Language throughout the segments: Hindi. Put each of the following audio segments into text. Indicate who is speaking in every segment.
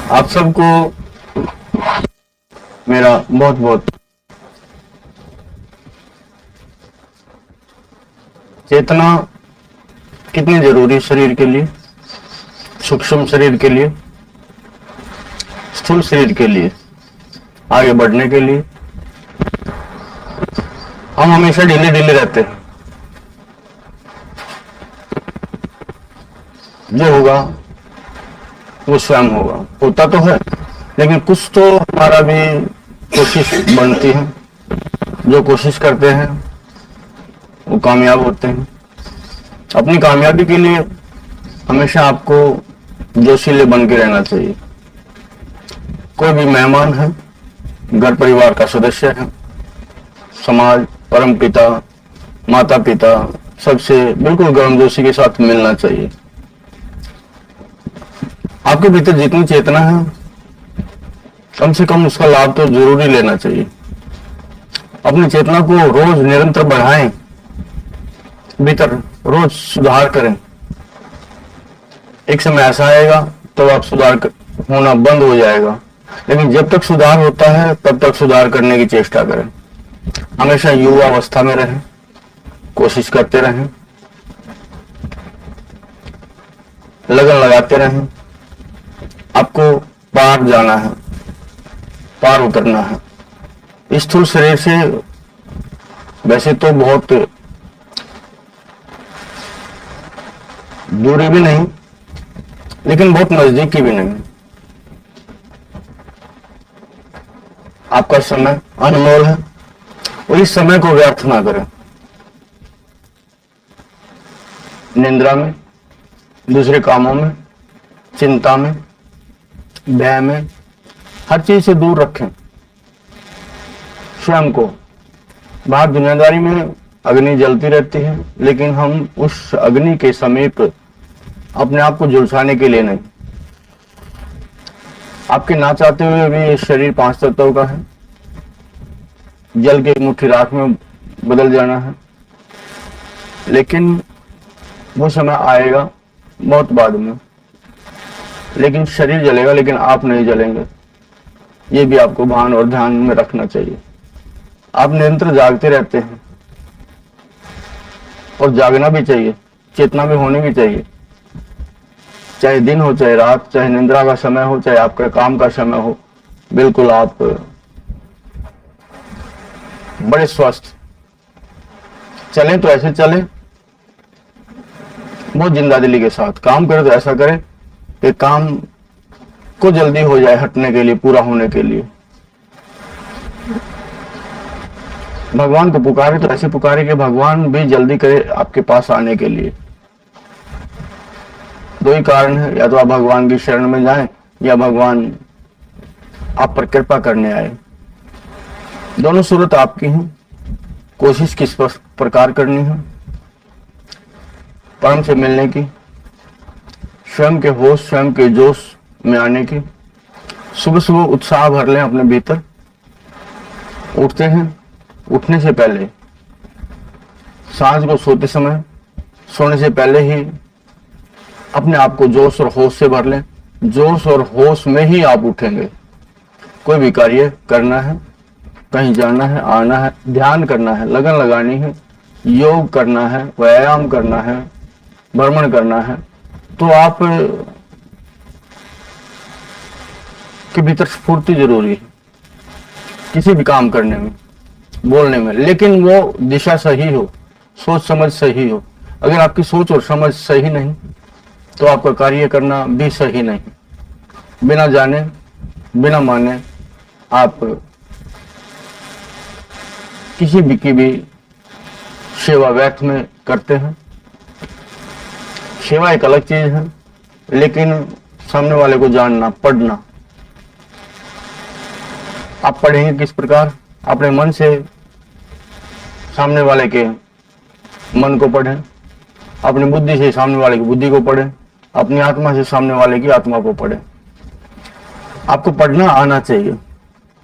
Speaker 1: आप सबको मेरा बहुत बहुत चेतना कितनी जरूरी शरीर के लिए, सूक्ष्म शरीर के लिए, स्थूल शरीर के लिए, आगे बढ़ने के लिए। हम हमेशा ढीले ढीले रहते हैं। जो होगा वो स्वयं होगा, होता तो है, लेकिन कुछ तो हमारा भी कोशिश बनती है। जो कोशिश करते हैं वो कामयाब होते हैं। अपनी कामयाबी के लिए हमेशा आपको जोशीले बन के रहना चाहिए। कोई भी मेहमान है, घर परिवार का सदस्य है, समाज, परम पिता, माता पिता, सबसे बिल्कुल गर्मजोशी के साथ मिलना चाहिए। आपके भीतर जितनी चेतना है, कम से कम उसका लाभ तो जरूर ही लेना चाहिए। अपनी चेतना को रोज निरंतर बढ़ाएं, भीतर रोज सुधार करें। एक समय ऐसा आएगा तो आप सुधार होना बंद हो जाएगा, लेकिन जब तक सुधार होता है तब तक सुधार करने की चेष्टा करें। हमेशा युवा अवस्था में रहें, कोशिश करते रहें, लगन लगाते रहें। आपको पार जाना है, पार उतरना है। स्थूल शरीर से वैसे तो बहुत दूरी भी नहीं, लेकिन बहुत नजदीकी भी नहीं। आपका समय अनमोल है और इस समय को व्यर्थ ना करें। निंद्रा में, दूसरे कामों में, चिंता में, भय में, हर चीज से दूर रखें स्वयं को। बाहर दुनियादारी में अग्नि जलती रहती है, लेकिन हम उस अग्नि के समीप अपने आप को झुलसाने के लिए नहीं। आपके ना चाहते हुए भी ये शरीर 5 तत्वों का है, जल के मुट्ठी राख में बदल जाना है, लेकिन वो समय आएगा बहुत बाद में। लेकिन शरीर जलेगा, लेकिन आप नहीं जलेंगे। ये भी आपको भान और ध्यान में रखना चाहिए। आप निरंतर जागते रहते हैं और जागना भी चाहिए, चेतना भी होनी भी चाहिए। चाहे दिन हो, चाहे रात, चाहे निंद्रा का समय हो, चाहे आपके काम का समय हो, बिल्कुल आप बड़े स्वस्थ चलें तो ऐसे चलें, बहुत जिंदादिली के साथ। काम करें तो ऐसा करें कि काम को जल्दी हो जाए, हटने के लिए, पूरा होने के लिए। भगवान को पुकारे तो ऐसे पुकारे कि भगवान भी जल्दी करे आपके पास आने के लिए। 2 ही कारण है, या तो आप भगवान की शरण में जाएं या भगवान आप पर कृपा करने आए। दोनों सूरत आपकी हैं। कोशिश किस प्रकार करनी है? परम से मिलने की, स्वयं के होश, स्वयं के जोश में आने की। सुबह सुबह उत्साह भर लें अपने भीतर। उठते हैं, उठने से पहले, सांझ को सोते समय, सोने से पहले ही अपने आप को जोश और होश से भर लें। जोश और होश में ही आप उठेंगे। कोई भी कार्य करना है, कहीं जाना है, आना है, ध्यान करना है, लगन लगानी है, योग करना है, व्यायाम करना है, भ्रमण करना है, तो आप के भीतर स्फूर्ति जरूरी है किसी भी काम करने में, बोलने में। लेकिन वो दिशा सही हो, सोच समझ सही हो। अगर आपकी सोच और समझ सही नहीं तो आपका कार्य करना भी सही नहीं। बिना जाने, बिना माने आप किसी भी की भी सेवा व्यर्थ में करते हैं। सेवा एक अलग चीज है, लेकिन सामने वाले को जानना, पढ़ना। आप पढ़ेंगे किस प्रकार? अपने मन से सामने वाले के मन को पढ़ें, अपनी बुद्धि से सामने वाले की बुद्धि को पढ़ें, अपनी आत्मा से सामने वाले की आत्मा को पढ़ें। आपको पढ़ना आना चाहिए,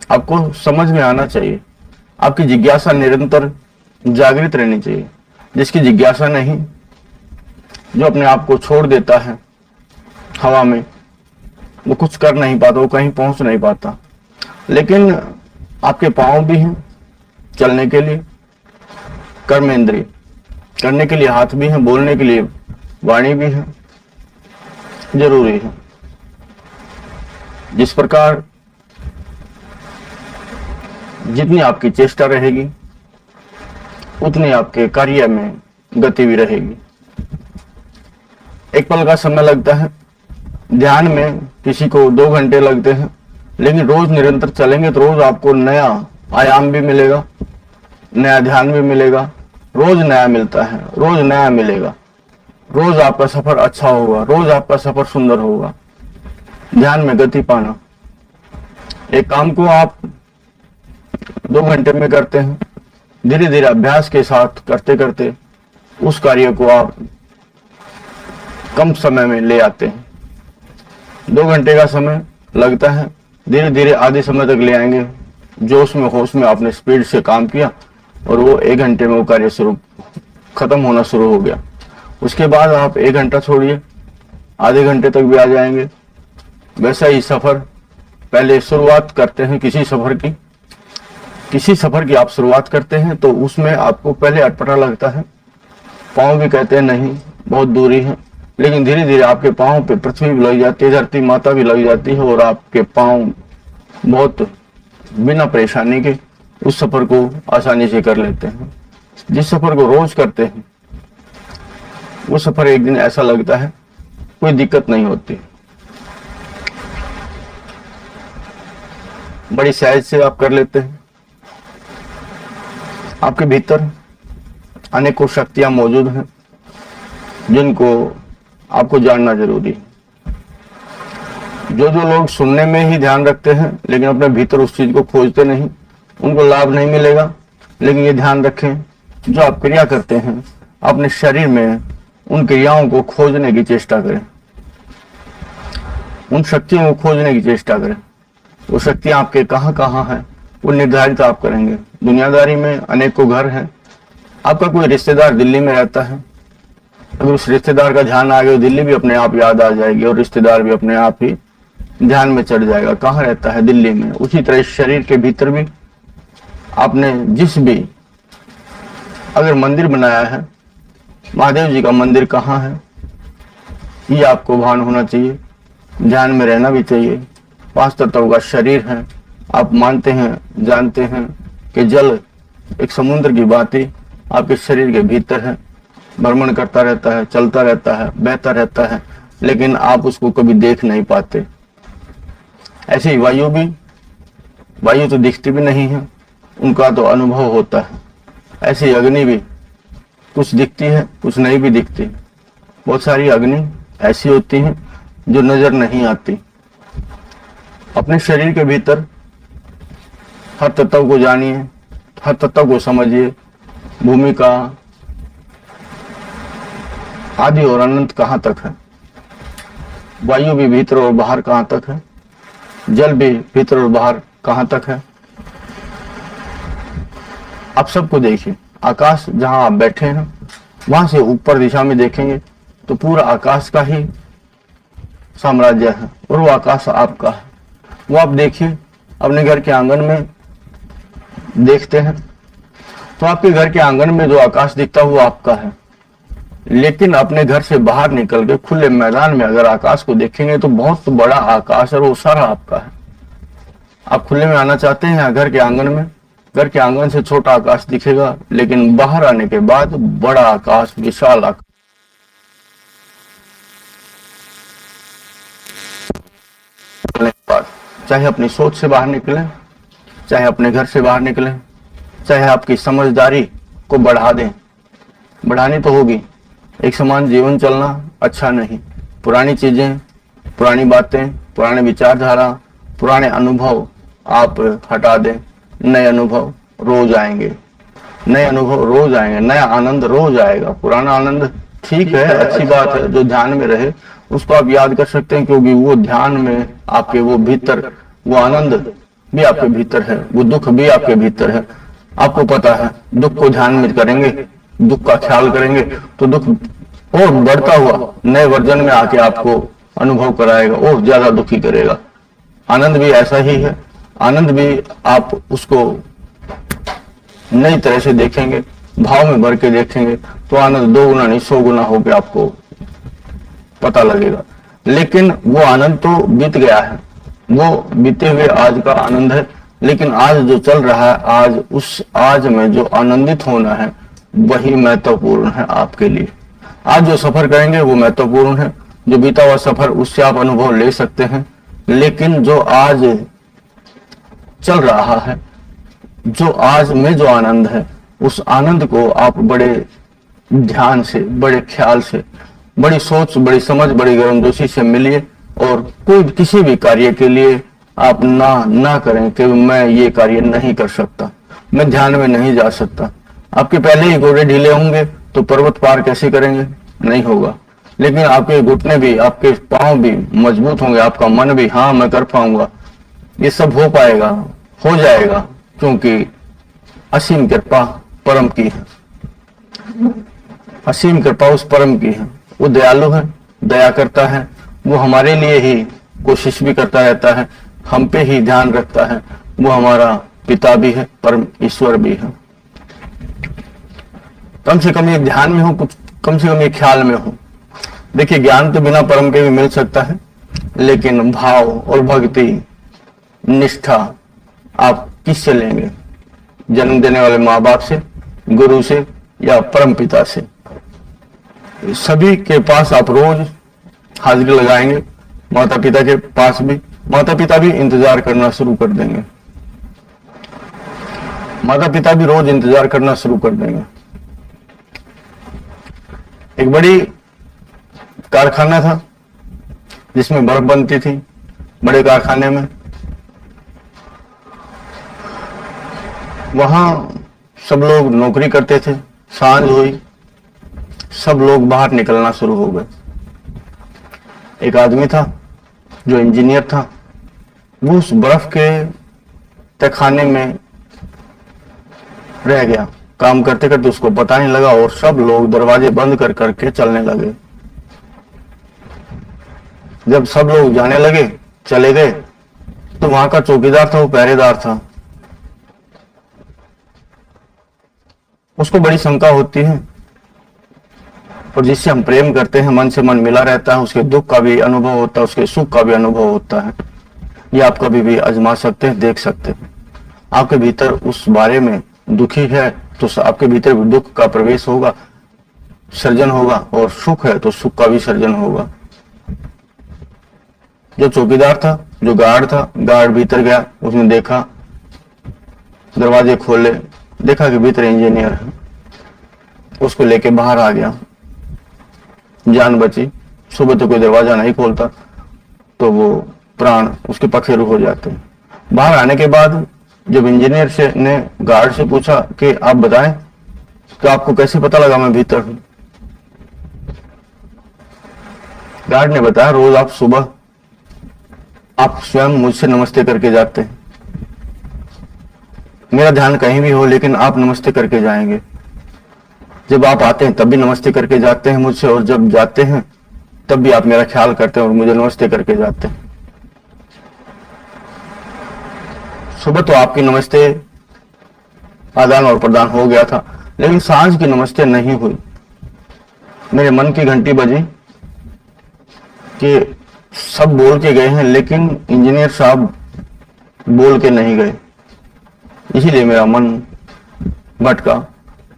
Speaker 1: आपको समझ में आना चाहिए। आपकी जिज्ञासा निरंतर जागृत रहनी चाहिए। जिसकी जिज्ञासा नहीं, जो अपने आप को छोड़ देता है हवा में, वो कुछ कर नहीं पाता, वो कहीं पहुंच नहीं पाता। लेकिन आपके पांव भी हैं चलने के लिए, कर्म इंद्रिय करने के लिए हाथ भी हैं, बोलने के लिए वाणी भी है, जरूरी है। जिस प्रकार जितनी आपकी चेष्टा रहेगी उतनी आपके कार्य में गति भी रहेगी। एक पल का समय लगता है ध्यान में, किसी को 2 घंटे लगते हैं, लेकिन रोज निरंतर चलेंगे तो रोज आपको नया आयाम भी मिलेगा, नया ध्यान भी मिलेगा, रोज नया मिलता है, रोज नया मिलेगा, रोज आपका सफर अच्छा होगा, रोज आपका सफर सुंदर होगा। ध्यान में गति पाना, एक काम को आप 2 घंटे में करते हैं, धीरे धीरे अभ्यास के साथ करते करते उस कार्य को आप कम समय में ले आते हैं। 2 घंटे का समय लगता है, धीरे धीरे आधे समय तक ले आएंगे। जोश में होश में आपने स्पीड से काम किया और वो 1 घंटे में वो कार्य शुरू खत्म होना शुरू हो गया। उसके बाद आप 1 घंटा छोड़िए, आधे घंटे तक भी आ जाएंगे। वैसा ही सफर, पहले शुरुआत करते हैं किसी सफर की आप शुरुआत करते हैं तो उसमें आपको पहले अटपटा लगता है, पाँव भी कहते हैं नहीं बहुत दूरी है, लेकिन धीरे धीरे आपके पाँव पे पृथ्वी भी लग जाती है, धरती माता भी लग जाती है और आपके पाँव बहुत बिना परेशानी के उस सफर को आसानी से कर लेते हैं। जिस सफर को रोज करते हैं वो सफर एक दिन ऐसा लगता है कोई दिक्कत नहीं होती, बड़ी सहज से आप कर लेते हैं। आपके भीतर अनेकों शक्तियां मौजूद हैं जिनको आपको जानना जरूरी है। जो लोग सुनने में ही ध्यान रखते हैं लेकिन अपने भीतर उस चीज को खोजते नहीं, उनको लाभ नहीं मिलेगा। लेकिन ये ध्यान रखें, जो आप क्रिया करते हैं अपने शरीर में उन क्रियाओं को खोजने की चेष्टा करें, उन शक्तियों को खोजने की चेष्टा करें। वो शक्तियां आपके कहाँ कहाँ हैं वो निर्धारित आप करेंगे। दुनियादारी में अनेकों घर हैं, आपका कोई रिश्तेदार दिल्ली में रहता है, अगर उस रिश्तेदार का ध्यान आ गया दिल्ली भी अपने आप याद आ जाएगी और रिश्तेदार भी अपने आप ही ध्यान में चढ़ जाएगा। कहाँ रहता है? दिल्ली में। उसी तरह शरीर के भीतर भी आपने जिस भी अगर मंदिर बनाया है, महादेव जी का मंदिर कहाँ है ये आपको भान होना चाहिए, ध्यान में रहना भी चाहिए। 5 तत्वों का शरीर है, आप मानते हैं जानते हैं कि जल एक समुद्र की भांति आपके शरीर के भीतर है, भ्रमण करता रहता है, चलता रहता है, बहता रहता है, लेकिन आप उसको कभी देख नहीं पाते। ऐसे ही वायु तो दिखती भी नहीं है, उनका तो अनुभव होता है। ऐसे ही अग्नि भी कुछ दिखती है कुछ नहीं भी दिखती। बहुत सारी अग्नि ऐसी होती हैं जो नजर नहीं आती। अपने शरीर के भीतर हर तत्व को जानिए, हर तत्व को समझिए। भूमि का आदि और अनंत कहाँ तक है, वायु भी भीतर और बाहर कहाँ तक है, जल भी भीतर और बाहर कहाँ तक है। आप सबको देखिए, आकाश जहां आप बैठे हैं वहां से ऊपर दिशा में देखेंगे तो पूरा आकाश का ही साम्राज्य है और वो आकाश आपका है। वो आप देखिए, अपने घर के आंगन में देखते हैं तो आपके घर के आंगन में जो आकाश दिखता है वो आपका है। लेकिन अपने घर से बाहर निकल के खुले मैदान में अगर आकाश को देखेंगे तो बहुत बड़ा आकाश है, वो सारा आपका है। आप खुले में आना चाहते हैं घर के आंगन में, घर के आंगन से छोटा आकाश दिखेगा, लेकिन बाहर आने के बाद बड़ा आकाश, विशाल आकाश। चाहे अपनी सोच से बाहर निकलें, चाहे अपने घर से बाहर निकलें, चाहे आपकी समझदारी को बढ़ा दें, बढ़ानी तो होगी। एक समान जीवन चलना अच्छा नहीं। पुरानी चीजें, पुरानी बातें, पुराने विचारधारा, पुराने अनुभव आप हटा दें। नए अनुभव रोज आएंगे, नए अनुभव रोज आएंगे, नया आनंद रोज आएगा। पुराना आनंद ठीक है, अच्छी बात है, जो ध्यान में रहे उसको आप याद कर सकते हैं, क्योंकि वो ध्यान में आपके वो भीतर वो आनंद भी आपके भीतर है, वो दुख भी आपके भीतर है। आपको पता है दुख को ध्यान में करेंगे, दुख का ख्याल करेंगे तो दुख और बढ़ता हुआ नए वर्जन में आके आपको अनुभव कराएगा और ज्यादा दुखी करेगा। आनंद भी ऐसा ही है। आनंद भी आप उसको नई तरह से देखेंगे, भाव में भर के देखेंगे तो आनंद 2 गुना नहीं 100 गुना होकर आपको पता लगेगा। लेकिन वो आनंद तो बीत गया है, वो बीते हुए आज का आनंद है। लेकिन आज जो चल रहा है, आज उस आज में जो आनंदित होना है वही महत्वपूर्ण है आपके लिए। आज जो सफर करेंगे वो महत्वपूर्ण है। जो बीता हुआ सफर उससे आप अनुभव ले सकते हैं, लेकिन जो आज चल रहा है, जो आज में जो आनंद है, उस आनंद को आप बड़े ध्यान से, बड़े ख्याल से, बड़ी सोच, बड़ी समझ, बड़ी गर्मजोशी से मिलिए। और कोई किसी भी कार्य के लिए आप ना करें कि मैं ये कार्य नहीं कर सकता, मैं ध्यान में नहीं जा सकता। आपके पहले ही घोड़े ढीले होंगे तो पर्वत पार कैसे करेंगे? नहीं होगा। लेकिन आपके घुटने भी, आपके पांव भी मजबूत होंगे, आपका मन भी, हाँ मैं कर पाऊंगा, ये सब हो पाएगा, हो जाएगा, क्योंकि असीम कृपा परम की है। असीम कृपा उस परम की है। वो दयालु है, दया करता है, वो हमारे लिए ही कोशिश भी करता रहता है, हम पे ही ध्यान रखता है। वो हमारा पिता भी है, परम ईश्वर भी है। कम से कम ये ध्यान में हो, कुछ कम से कम ये ख्याल में हो। देखिए, ज्ञान तो बिना परम के भी मिल सकता है, लेकिन भाव और भक्ति, निष्ठा आप किससे लेंगे? जन्म देने वाले माँ बाप से, गुरु से, या परम पिता से? सभी के पास आप रोज हाजिरी लगाएंगे, माता पिता के पास भी। माता पिता भी इंतजार करना शुरू कर देंगे, माता पिता भी रोज इंतजार करना शुरू कर देंगे। एक बड़ी कारखाना था जिसमें बर्फ बनती थी, बड़े कारखाने में। वहां सब लोग नौकरी करते थे। सांझ हुई, सब लोग बाहर निकलना शुरू हो गए। एक आदमी था जो इंजीनियर था, वो उस बर्फ के तहखाने में रह गया। काम करते करते उसको पता नहीं लगा और सब लोग दरवाजे बंद कर करके चलने लगे। जब सब लोग जाने लगे, चले गए, तो वहां का चौकीदार था, वो पहरेदार था। उसको बड़ी शंका होती है, और जिससे हम प्रेम करते हैं, मन से मन मिला रहता है, उसके दुख का भी अनुभव होता है, उसके सुख का भी अनुभव होता है। ये आप कभी भी आजमा सकते हैं, देख सकते हैं। आपके भीतर उस बारे में दुखी है तो आपके भीतर भी दुख का प्रवेश होगा, सर्जन होगा, और सुख है तो सुख का भी सर्जन होगा। जो चौकीदार था, जो गार्ड था, गार्ड भीतर गया, उसने देखा, दरवाजे खोले, देखा कि भीतर इंजीनियर है। उसको लेके बाहर आ गया, जान बची। सुबह तो कोई दरवाजा नहीं खोलता, तो वो प्राण उसके पखेरु हो जाते हैं। बाहर आने के बाद जब इंजीनियर से ने गार्ड से पूछा कि आप बताएं कि आपको कैसे पता लगा मैं भीतर हूं? गार्ड ने बताया, रोज आप सुबह आप स्वयं मुझसे नमस्ते करके जाते हैं। मेरा ध्यान कहीं भी हो, लेकिन आप नमस्ते करके जाएंगे। जब आप आते हैं तब भी नमस्ते करके जाते हैं मुझसे, और जब जाते हैं तब भी आप मेरा ख्याल करते हैं और मुझे नमस्ते करके जाते हैं। सुबह तो आपकी नमस्ते आदान और प्रदान हो गया था, लेकिन सांझ की नमस्ते नहीं हुई। मेरे मन की घंटी बजी कि सब बोल के गए हैं, लेकिन इंजीनियर साहब बोल के नहीं गए। इसीलिए मेरा मन भटका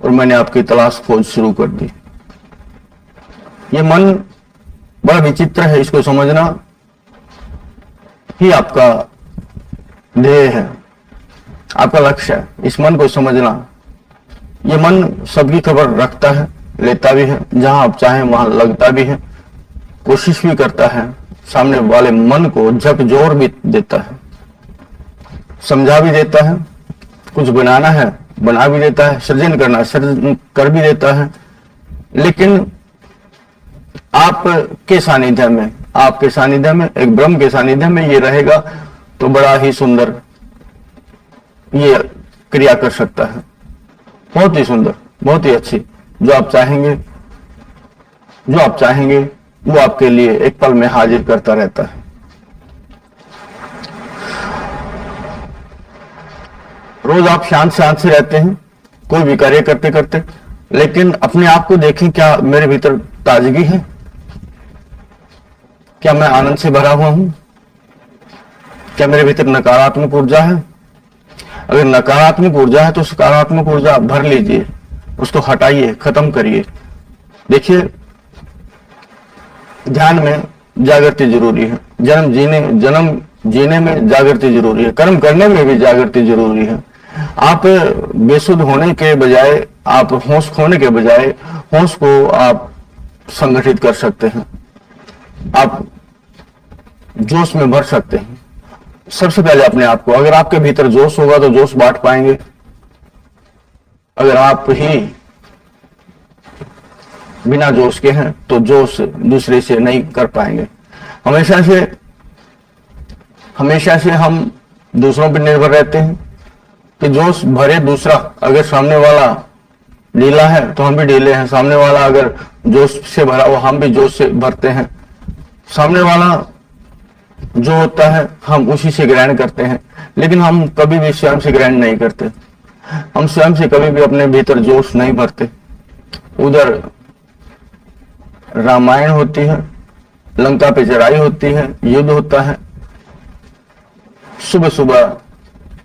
Speaker 1: और मैंने आपकी तलाश खोज शुरू कर दी। ये मन बड़ा विचित्र है, इसको समझना ही आपका ध्येय है, आपका लक्ष्य है। इस मन को समझना। ये मन सबकी खबर रखता है, लेता भी है, जहां आप चाहें वहां लगता भी है, कोशिश भी करता है, सामने वाले मन को झकझोर भी देता है, समझा भी देता है, कुछ बनाना है बना भी देता है, सृजन करना सृजन कर भी देता है। लेकिन आपके सानिध्य में, आपके सानिध्य में, एक ब्रह्म के सानिध्य में ये रहेगा तो बड़ा ही सुंदर ये क्रिया कर सकता है, बहुत ही सुंदर, बहुत ही अच्छी। जो आप चाहेंगे वो आपके लिए एक पल में हाजिर करता रहता है। रोज आप शांत शांत से रहते हैं कोई भी कार्य करते करते, लेकिन अपने आप को देखें, क्या मेरे भीतर ताजगी है? क्या मैं आनंद से भरा हुआ हूं? क्या मेरे भीतर नकारात्मक ऊर्जा है? अगर नकारात्मक ऊर्जा है तो सकारात्मक ऊर्जा भर लीजिए, उसको हटाइए, खत्म करिए। देखिए, ध्यान में जागृति जरूरी है, जन्म जीने में जागृति जरूरी है, कर्म करने में भी जागृति जरूरी है। आप बेसुध होने के बजाय, आप होश खोने के बजाय होश को आप संगठित कर सकते हैं, आप जोश में भर सकते हैं। सबसे पहले अपने आप को, अगर आपके भीतर जोश होगा तो जोश बांट पाएंगे। अगर आप ही बिना जोश के हैं तो जोश दूसरे से नहीं कर पाएंगे। हमेशा से हम दूसरों पर निर्भर रहते हैं कि जोश भरे दूसरा। अगर सामने वाला ढीला है तो हम भी ढीले हैं, सामने वाला अगर जोश से भरा हो हम भी जोश से भरते हैं। सामने वाला जो होता है हम उसी से ग्रहण करते हैं, लेकिन हम कभी भी स्वयं से ग्रहण नहीं करते। हम स्वयं से कभी भी अपने भीतर जोश नहीं भरते। उधर रामायण होती है, लंका पे चढ़ाई होती है, युद्ध होता है, सुबह सुबह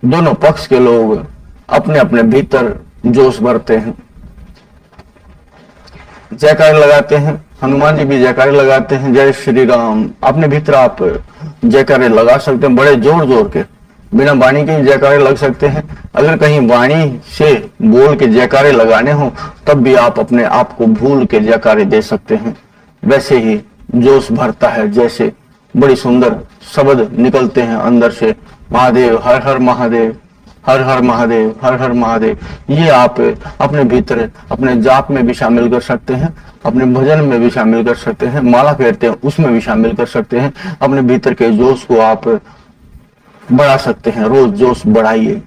Speaker 1: दोनों पक्ष के लोग अपने अपने भीतर जोश भरते हैं, जयकार लगाते हैं। हनुमान जी भी जयकारे लगाते हैं, जय श्री राम। अपने भीतर आप जयकारे लगा सकते हैं, बड़े जोर जोर के, बिना वाणी के जयकारे लग सकते हैं। अगर कहीं वाणी से बोल के जयकारे लगाने हो तब भी आप अपने आप को भूल के जयकारे दे सकते हैं। वैसे ही जोश भरता है, जैसे बड़ी सुंदर शब्द निकलते हैं अंदर से, महादेव, हर हर महादेव, हर हर महादेव, हर हर महादेव। ये आप अपने भीतर अपने जाप में भी शामिल कर सकते हैं, अपने भजन में भी शामिल कर सकते हैं, माला फेरते हैं उसमें भी शामिल कर सकते हैं। अपने भीतर के जोश को आप बढ़ा सकते हैं। रोज जोश बढ़ाइए,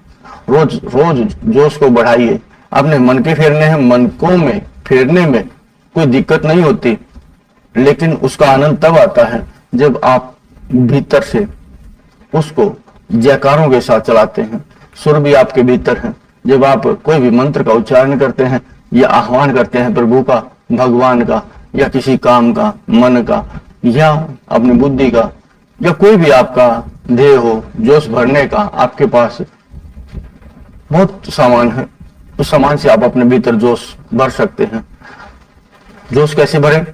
Speaker 1: रोज रोज जोश को बढ़ाइए। अपने मन के फेरने हैं, मनकों में फेरने में कोई दिक्कत नहीं होती, लेकिन उसका आनंद तब आता है जब आप भीतर से उसको जयकारों के साथ चलाते हैं। सुर भी आपके भीतर है। जब आप कोई भी मंत्र का उच्चारण करते हैं या आह्वान करते हैं प्रभु का, भगवान का, या किसी काम का, मन का, या अपनी बुद्धि का, या कोई भी आपका ध्येय हो, जोश भरने का आपके पास बहुत सामान है, उस सामान से आप अपने भीतर जोश भर सकते हैं। जोश कैसे भरें?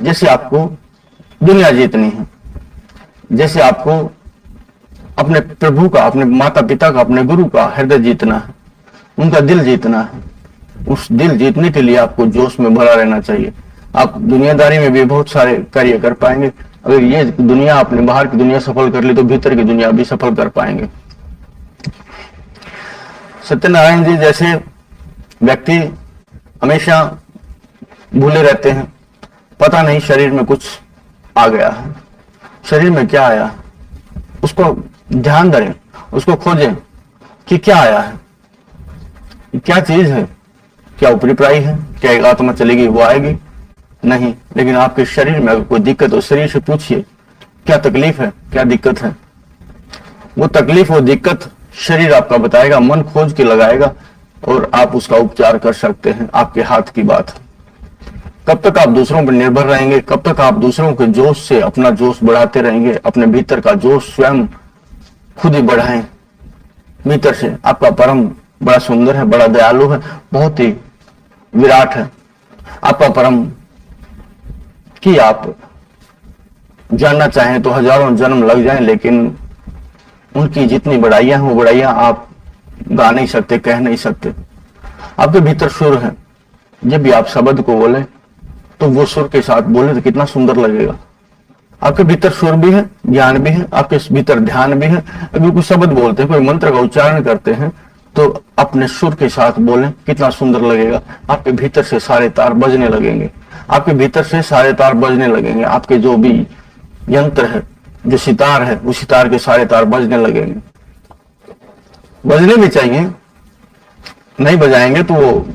Speaker 1: जैसे आपको दुनिया जीतनी है, जैसे आपको अपने प्रभु का, अपने माता पिता का, अपने गुरु का हृदय जीतना है, उनका दिल जीतना है। उस दिल जीतने के लिए आपको जोश में भरा रहना चाहिए। आप दुनियादारी में भी बहुत सारे कार्य कर पाएंगे। अगर ये दुनिया, आपने बाहर की दुनिया सफल कर ली तो भीतर की दुनिया भी सफल कर पाएंगे। सत्यनारायण जी जैसे व्यक्ति हमेशा भूले रहते हैं, पता नहीं शरीर में कुछ आ गया है, शरीर में क्या आया, उसको ध्यान धरें, उसको खोजें कि क्या आया है, क्या चीज है, क्या ऊपरी प्राई है, क्या एक आत्मा चलेगी वो आएगी नहीं। लेकिन आपके शरीर में अगर कोई दिक्कत हो, शरीर से पूछिए क्या तकलीफ है, क्या दिक्कत है। वो तकलीफ, वो दिक्कत शरीर आपका बताएगा, मन खोज के लगाएगा और आप उसका उपचार कर सकते हैं। आपके हाथ की बात है। कब तक आप दूसरों पर निर्भर रहेंगे, कब तक आप दूसरों के जोश से अपना जोश बढ़ाते रहेंगे। अपने भीतर का जोश स्वयं खुद ही बढ़ाएं भीतर से। आपका परम बड़ा सुंदर है, बड़ा दयालु है, बहुत ही विराट है आपका परम, कि आप जानना चाहें तो हजारों जन्म लग जाएं, लेकिन उनकी जितनी बड़ाइयां हैं वो बड़ाइयां आप गा नहीं सकते, कह नहीं सकते। आपके भीतर सुर है, जब भी आप शब्द को बोले तो वो सुर के साथ बोले तो कितना सुंदर लगेगा। आपके भीतर सुर भी है, ज्ञान भी है, आपके भीतर ध्यान भी है। अगर कोई शब्द बोलते हैं, कोई मंत्र का उच्चारण करते हैं तो अपने सुर के साथ बोलें, कितना सुंदर लगेगा। आपके भीतर से सारे तार बजने लगेंगे, आपके भीतर से सारे तार बजने लगेंगे। आपके जो भी यंत्र है, जो सितार है, उस सितार के सारे तार बजने लगेंगे। बजने भी चाहिए, नहीं बजाएंगे तो वो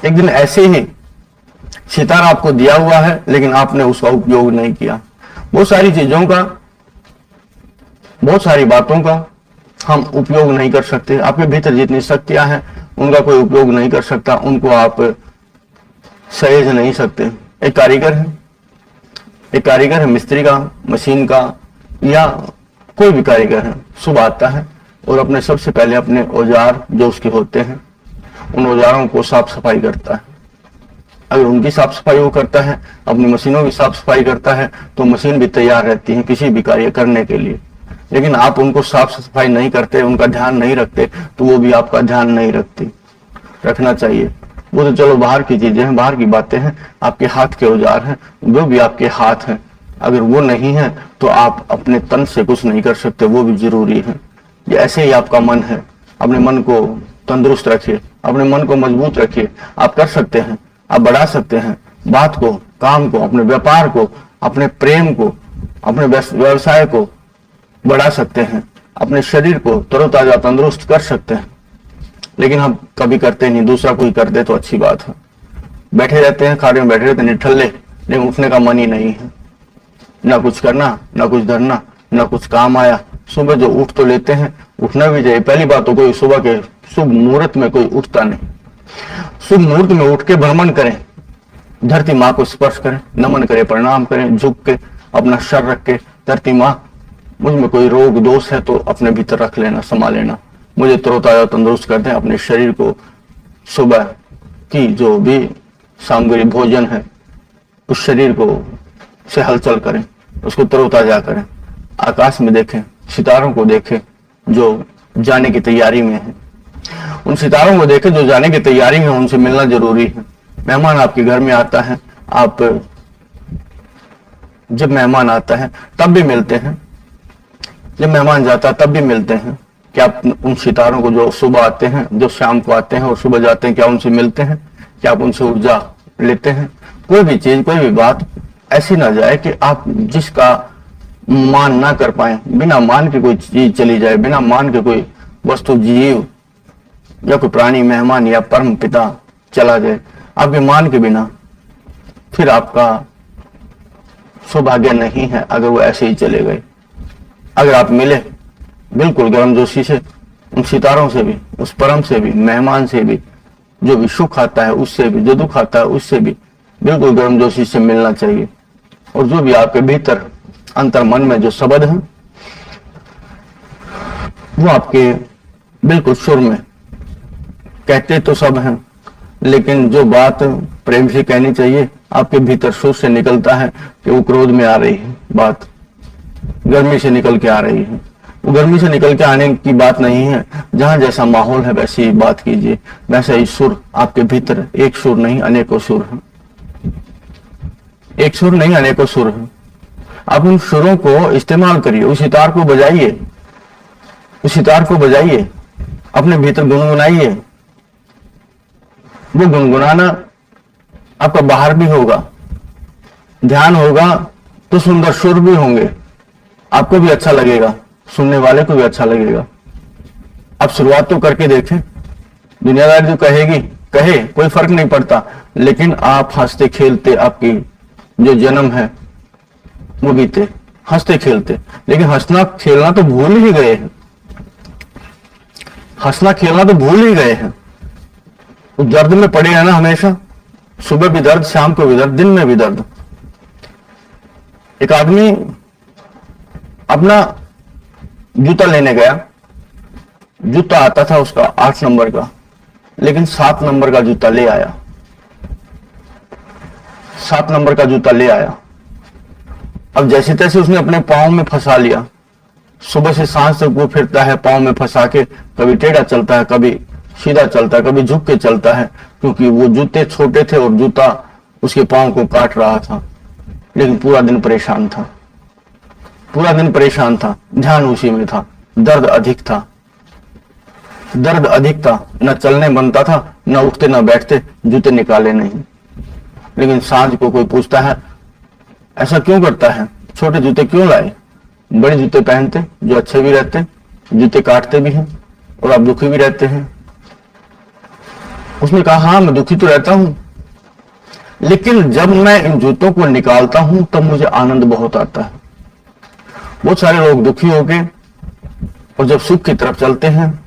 Speaker 1: एक दिन ऐसे ही सितारा आपको दिया हुआ है, लेकिन आपने उसका उपयोग नहीं किया। बहुत सारी चीजों का, बहुत सारी बातों का हम उपयोग नहीं कर सकते। आपके भीतर जितनी शक्तियां हैं उनका कोई उपयोग नहीं कर सकता, उनको आप सहेज नहीं सकते। एक कारीगर है मिस्त्री का, मशीन का, या कोई भी कारीगर है, सुबह आता है और अपने सबसे पहले अपने औजार जो उसके होते हैं उन औजारों को साफ सफाई करता है। अगर उनकी साफ सफाई वो करता है, अपनी मशीनों की साफ सफाई करता है, तो मशीन भी तैयार रहती है किसी भी कार्य करने के लिए। लेकिन आप उनको साफ सफाई नहीं करते, उनका ध्यान नहीं रखते, तो वो भी आपका ध्यान नहीं रखती। रखना चाहिए। वो तो चलो बाहर की चीजें हैं, बाहर की बातें हैं, आपके हाथ के औजार हैं, वो भी आपके हाथ हैं। अगर वो नहीं है तो आप अपने तन से कुछ नहीं कर सकते, वो भी जरूरी है। ये ऐसे ही आपका मन है, अपने मन को तंदुरुस्त रखिए, अपने मन को मजबूत रखिए। आप कर सकते हैं, आप बढ़ा सकते हैं बात को, काम को, अपने व्यापार को, अपने प्रेम को, अपने व्यवसाय को बढ़ा सकते हैं, अपने शरीर को तरोताजा तंदुरुस्त कर सकते हैं। लेकिन हम कभी करते नहीं, दूसरा कोई कर दे तो अच्छी बात है। बैठे रहते हैं, खाने में बैठे रहते हैं निठल्ले, लेकिन उठने का मन ही नहीं है। ना कुछ करना, ना कुछ धरना, ना कुछ काम आया। सुबह जो उठ तो लेते हैं, उठना भी चाहिए। पहली बात तो कोई सुबह के शुभ मुहूर्त में कोई उठता नहीं। शुभ मुहूर्त में उठ के भ्रमण करें, धरती माँ को स्पर्श करें, नमन करें, प्रणाम करें, झुक के अपना सर रख के, धरती माँ मुझ में कोई रोग दोष है तो अपने भीतर रख लेना, संभाल लेना, मुझे तरोताजा तंदुरुस्त कर दें। अपने शरीर को सुबह की जो भी सामग्री भोजन है उस शरीर को से हलचल करें, उसको तरोताजा करें। आकाश में देखें, सितारों को देखें जो जाने की तैयारी में है। उन सितारों को देखें जो जाने की तैयारी में, उनसे मिलना जरूरी है। मेहमान आपके घर में आता है, आप जब मेहमान आता है तब भी मिलते हैं, जब मेहमान जाता है तब भी मिलते हैं। क्या आप उन सितारों को जो सुबह आते हैं, जो शाम को आते हैं और सुबह जाते हैं, क्या उनसे मिलते हैं? क्या आप उनसे ऊर्जा लेते हैं? कोई भी चीज, कोई भी बात ऐसी ना जाए कि आप जिसका मान ना कर पाए, बिना मान के कोई चीज चली जाए, बिना मान के कोई वस्तु, जीव या कोई प्राणी, मेहमान या परम पिता चला जाए आपके मान के बिना, फिर आपका सौभाग्य नहीं है अगर वो ऐसे ही चले गए। अगर आप मिले बिल्कुल गर्मजोशी से, उन सितारों से भी, उस परम से भी, मेहमान से भी, जो भी सुख आता है उससे भी, जो दुख आता है उससे भी बिल्कुल गर्मजोशी से मिलना चाहिए। और जो भी आपके भीतर अंतर मन में जो शब्द है वो आपके बिल्कुल सुर में, कहते तो सब हैं लेकिन जो बात प्रेम से कहनी चाहिए आपके भीतर सुर से निकलता है कि वो क्रोध में आ रही है, बात गर्मी से निकल के आ रही है। वो गर्मी से निकल के आने की बात नहीं है, जहां जैसा माहौल है वैसी ही बात कीजिए, वैसा ही सुर आपके भीतर, एक सुर नहीं अनेकों सुर है, एक सुर नहीं अनेकों सुर है। आप उन सुरों को इस्तेमाल करिए, उस सितार को बजाइए, उस सितार को बजाइए, अपने भीतर गुनगुनाइए। वो गुनगुनाना आपका बाहर भी होगा, ध्यान होगा तो सुंदर सुर भी होंगे, आपको भी अच्छा लगेगा, सुनने वाले को भी अच्छा लगेगा। आप शुरुआत तो करके देखें, दुनियादारी जो कहेगी कहे, कोई फर्क नहीं पड़ता, लेकिन आप हंसते खेलते, आपकी जो जन्म है वो बीते हंसते खेलते। लेकिन हंसना खेलना तो भूल ही गए हैं, हंसना खेलना तो भूल ही गए हैं। तो दर्द में पड़े हैं ना हमेशा, सुबह भी दर्द, शाम को भी दर्द, दिन में भी दर्द। एक आदमी अपना जूता लेने गया, जूता आता था उसका 8 नंबर का, लेकिन 7 नंबर का जूता ले आया, 7 नंबर का जूता ले आया। अब जैसे तैसे उसने अपने पांव में फंसा लिया, सुबह से सांझ तक वो फिरता है पांव में फंसा के, कभी टेढ़ा चलता है, कभी सीधा चलता है, कभी झुक के चलता है, क्योंकि वो जूते छोटे थे और जूता उसके पांव को काट रहा था। लेकिन पूरा दिन परेशान था, पूरा दिन परेशान था, ध्यान उसी में था, दर्द अधिक था, दर्द अधिक था, न चलने बनता था, न उठते न बैठते, जूते निकाले नहीं। लेकिन सांझ को कोई पूछता है ऐसा क्यों करता है, छोटे जूते क्यों लाए? बड़े जूते पहनते जो अच्छे भी रहते, जूते काटते भी हैं और आप दुखी भी रहते हैं। उसने कहा हाँ मैं दुखी तो रहता हूं, लेकिन जब मैं इन जूतों को निकालता हूं तब मुझे आनंद बहुत आता है। बहुत सारे लोग दुखी हो गए और जब सुख की तरफ चलते हैं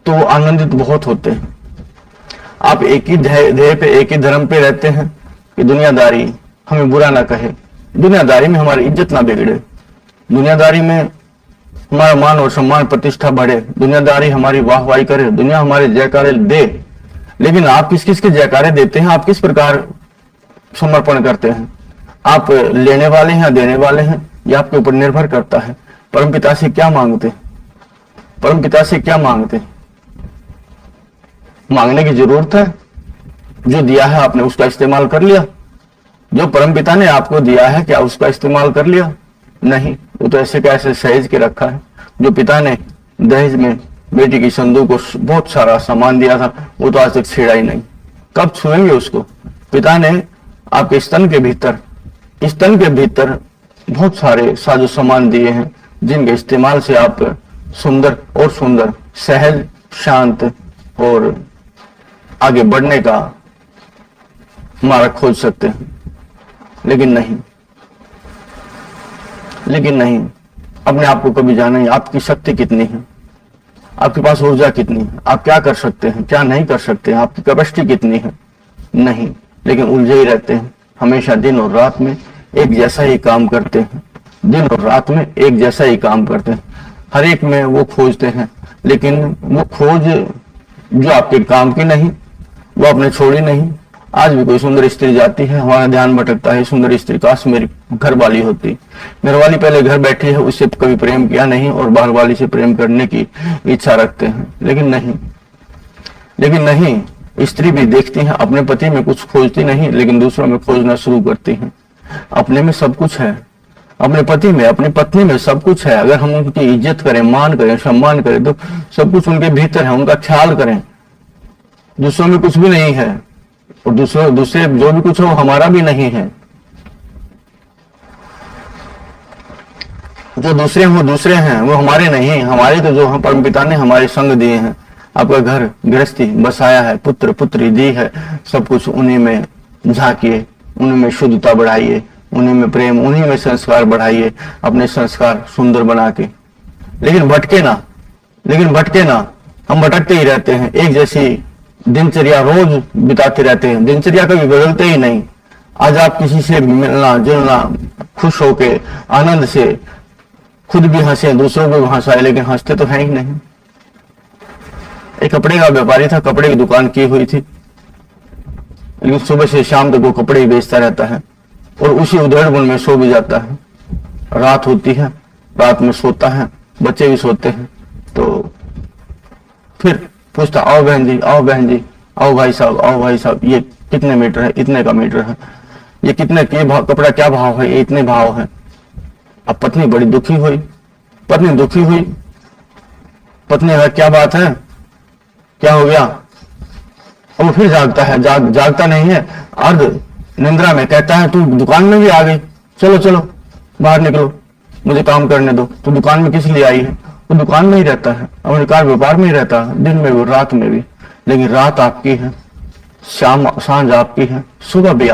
Speaker 1: तो वो आनंदित बहुत होते हैं। आप एक ही ध्येय पे, एक ही धर्म पे रहते हैं कि दुनियादारी हमें बुरा ना कहे, दुनियादारी में हमारी इज्जत ना बिगड़े, दुनियादारी में हमारा मान और सम्मान प्रतिष्ठा बढ़े, दुनियादारी हमारी वाहवाही करे, दुनिया हमारे जयकारे दे। लेकिन आप किस किस के जयकारे देते हैं, आप किस प्रकार समर्पण करते हैं? आप लेने वाले हैं या देने वाले हैं, यह आपके ऊपर निर्भर करता है। परमपिता से क्या मांगते हैं? परमपिता से क्या मांगते हैं? मांगने की जरूरत है? जो दिया है आपने उसका इस्तेमाल कर लिया? जो परमपिता ने आपको दिया है क्या उसका इस्तेमाल कर लिया? नहीं, वो तो ऐसे कैसे सहेज के रखा है। जो पिता ने दहेज में बेटी की संदूक को बहुत सारा सामान दिया था, वो तो आज तक छेड़ा ही नहीं। कब छुएंगे उसको? पिता ने आपके स्तन के भीतर बहुत सारे साजो सामान दिए हैं, जिनके इस्तेमाल से आप सुंदर और सुंदर, सहज, शांत और आगे बढ़ने का मार्ग खोज सकते हैं। लेकिन नहीं, अपने आप को कभी जाना ही, आपकी शक्ति कितनी है, आपके पास ऊर्जा कितनी है, आप क्या कर सकते हैं, क्या नहीं कर सकते हैं, आपकी कैपेसिटी कितनी है? नहीं, लेकिन उलझे ही रहते हैं। हमेशा दिन और रात में एक जैसा ही काम करते हैं, दिन और रात में एक जैसा ही काम करते हैं। हर एक में वो खोजते हैं, लेकिन वो खोज जो आपके काम की नहीं, वो आपने छोड़ी नहीं। आज भी कोई सुंदर स्त्री जाती है, हमारा ध्यान भटकता है, सुंदर स्त्री काश मेरी घर वाली होती। घर वाली पहले घर बैठी है, उससे कभी प्रेम किया नहीं और बाहर वाली से प्रेम करने की इच्छा रखते हैं। लेकिन नहीं, स्त्री भी देखती है, अपने पति में कुछ खोजती नहीं, लेकिन दूसरों में खोजना शुरू करती है। अपने में सब कुछ है, अपने पति में, अपनी पत्नी में सब कुछ है। अगर हम उनकी इज्जत करें, मान करें, सम्मान करें, तो सब कुछ उनके भीतर है, उनका ख्याल करें। दूसरों में कुछ भी नहीं है, और दूसरे जो भी कुछ है वो हमारा भी नहीं है। जो दूसरे हैं वो दूसरे हैं, वो हमारे नहीं हैं। हमारे तो जो हम परमपिता ने हमारे संग दिए हैं, आपका घर गृहस्थी बसाया है, पुत्र पुत्री दी है, सब कुछ उन्हीं में झांकिए, उन्हीं में शुद्धता बढ़ाइए, उन्हीं में प्रेम, उन्हीं में संस्कार बढ़ाइए, अपने संस्कार सुंदर बना के। लेकिन भटके ना, हम भटकते ही रहते हैं, एक जैसी दिनचर्या रोज बिताते रहते हैं, दिनचर्या कभी बदलते ही नहीं। आज आप किसी से मिलना जुलना, खुश होके आनंद से खुद भी हंसे, दूसरों को भी हंसाए, लेकिन हंसते तो हैं ही नहीं। एक कपड़े का व्यापारी था, कपड़े की दुकान की हुई थी, लेकिन सुबह से शाम तक वो कपड़े ही बेचता रहता है और उसी उधेड़-बुन में सो भी जाता है। रात होती है, रात में सोता है, बच्चे भी सोते हैं, तो फिर पूछता, आओ बहन जी, आओ बहन जी, आओ भाई साहब, ये कितने मीटर है? इतने का मीटर है। ये कितने के भाव, कपड़ा क्या भाव है? ये इतने भाव है। अब पत्नी बड़ी दुखी हुई, पत्नी का क्या बात है, क्या हो गया? अब वो फिर जागता है, जागता नहीं है, अर्ध निंद्रा में कहता है, तू दुकान में भी आ गई, चलो बाहर निकलो, मुझे काम करने दो। तो दुकान में किस लिए आई है? वो दुकान में ही रहता है, अपने कार व्यापार में ही रहता है, दिन में भी रात में भी। लेकिन रात आपकी है, सांझ आपकी है, सुबह भी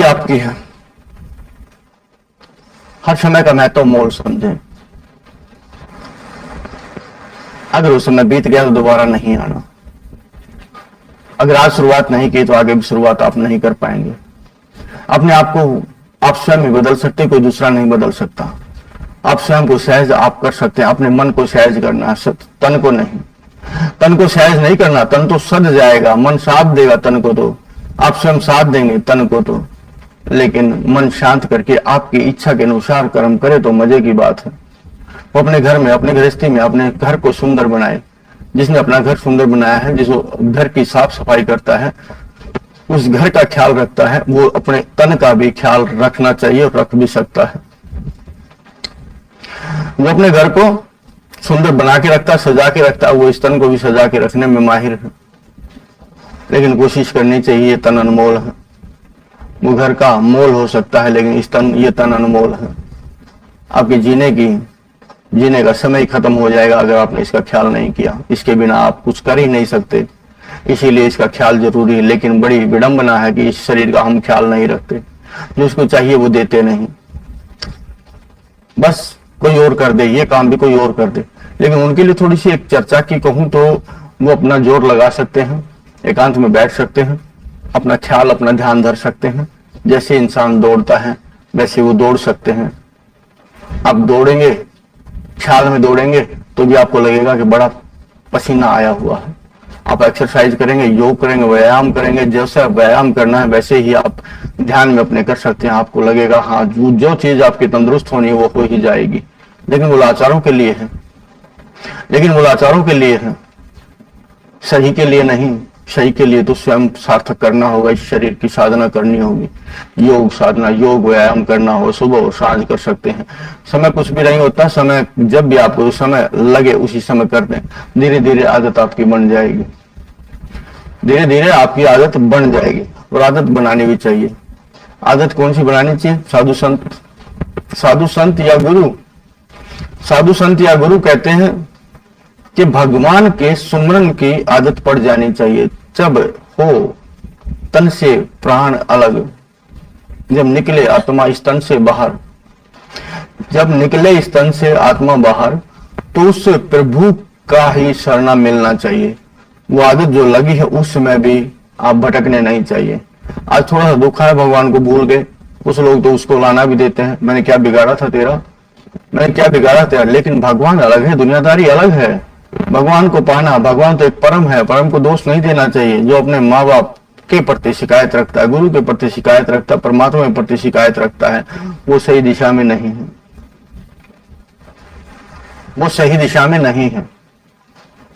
Speaker 1: आपकी है। हर समय का महत्व मोल समझें। अगर उस समय बीत गया तो दोबारा नहीं आना। अगर आज शुरुआत नहीं की तो आगे भी शुरुआत आप नहीं कर पाएंगे। अपने आप को आप स्वयं ही बदल सकते, कोई दूसरा नहीं बदल सकता। आप स्वयं को सहज आप कर सकते हैं। अपने मन को सहज करना है, तन को नहीं। तन को सहज नहीं करना, तन तो सद जाएगा, मन साथ देगा तन को, तो आप स्वयं साथ देंगे तन को तो। लेकिन मन शांत करके आपकी इच्छा के अनुसार कर्म करे तो मजे की बात है। वो अपने घर में, अपने गृहस्थी में अपने घर को सुंदर बनाए। जिसने अपना घर सुंदर बनाया है, जिस घर की साफ सफाई करता है, उस घर का ख्याल रखता है, वो अपने तन का भी ख्याल रखना चाहिए और रख भी सकता है। जो अपने घर को सुंदर बना के रखता है, सजा के रखता है, वो इस तन को भी सजा के रखने में माहिर है। लेकिन कोशिश करनी चाहिए, तन अनमोल है। वो घर का मोल हो सकता है, लेकिन ये तन अनमोल है। आपके जीने की जीने का समय ही खत्म हो जाएगा अगर आपने इसका ख्याल नहीं किया। इसके बिना आप कुछ कर ही नहीं सकते, इसीलिए इसका ख्याल जरूरी है। लेकिन बड़ी विडंबना है कि इस शरीर का हम ख्याल नहीं रखते, जो उसको चाहिए वो देते नहीं, बस कोई और कर दे, ये काम भी कोई और कर दे। लेकिन उनके लिए थोड़ी सी एक चर्चा की कहूं तो वो अपना जोर लगा सकते हैं, एकांत में बैठ सकते हैं, अपना ख्याल अपना ध्यान धर सकते हैं। जैसे इंसान दौड़ता है वैसे वो दौड़ सकते हैं। आप दौड़ेंगे, ख्याल में दौड़ेंगे तो भी आपको लगेगा कि बड़ा पसीना आया हुआ है। आप एक्सरसाइज करेंगे, योग करेंगे, व्यायाम करेंगे, जैसा व्यायाम करना है वैसे ही आप ध्यान में अपने कर सकते हैं। आपको लगेगा हाँ जो चीज आपकी तंदुरुस्त होनी है वो हो ही जाएगी। लेकिन वो लाचारों के लिए है, लेकिन वो लाचारों के लिए है, सही के लिए नहीं। सही के लिए तो स्वयं सार्थक करना होगा, इस शरीर की साधना करनी होगी, योग साधना, योग व्यायाम करना हो, सुबह और सांझ कर सकते हैं। समय कुछ भी नहीं होता, समय जब भी आपको समय लगे उसी समय कर दें। धीरे धीरे आदत आपकी बन जाएगी, धीरे धीरे आपकी आदत बन जाएगी। और आदत बनानी भी चाहिए। आदत कौन सी बनानी चाहिए? साधु संत या गुरु, साधु संत या गुरु कहते हैं कि भगवान के सुमरन की आदत पड़ जानी चाहिए। जब हो तन से प्राण अलग, जब निकले आत्मा इस तन से बाहर, जब निकले इस तन से आत्मा बाहर, तो उस प्रभु का ही शरणा मिलना चाहिए। वो आदत जो लगी है उस समय भी आप भटकने नहीं चाहिए। आज थोड़ा सा दुख है, भगवान को भूल गए, कुछ लोग तो उसको लाना भी देते हैं, मैंने क्या बिगाड़ा था तेरा, मैंने क्या बिगाड़ा तेरा। लेकिन भगवान अलग है, दुनियादारी अलग है। भगवान को पाना, भगवान तो एक परम है, परम को दोष नहीं देना चाहिए। जो अपने माँ बाप के प्रति शिकायत रखता है, गुरु के प्रति शिकायत रखता है, परमात्मा के प्रति शिकायत रखता है, वो सही दिशा में नहीं है, वो सही दिशा में नहीं है।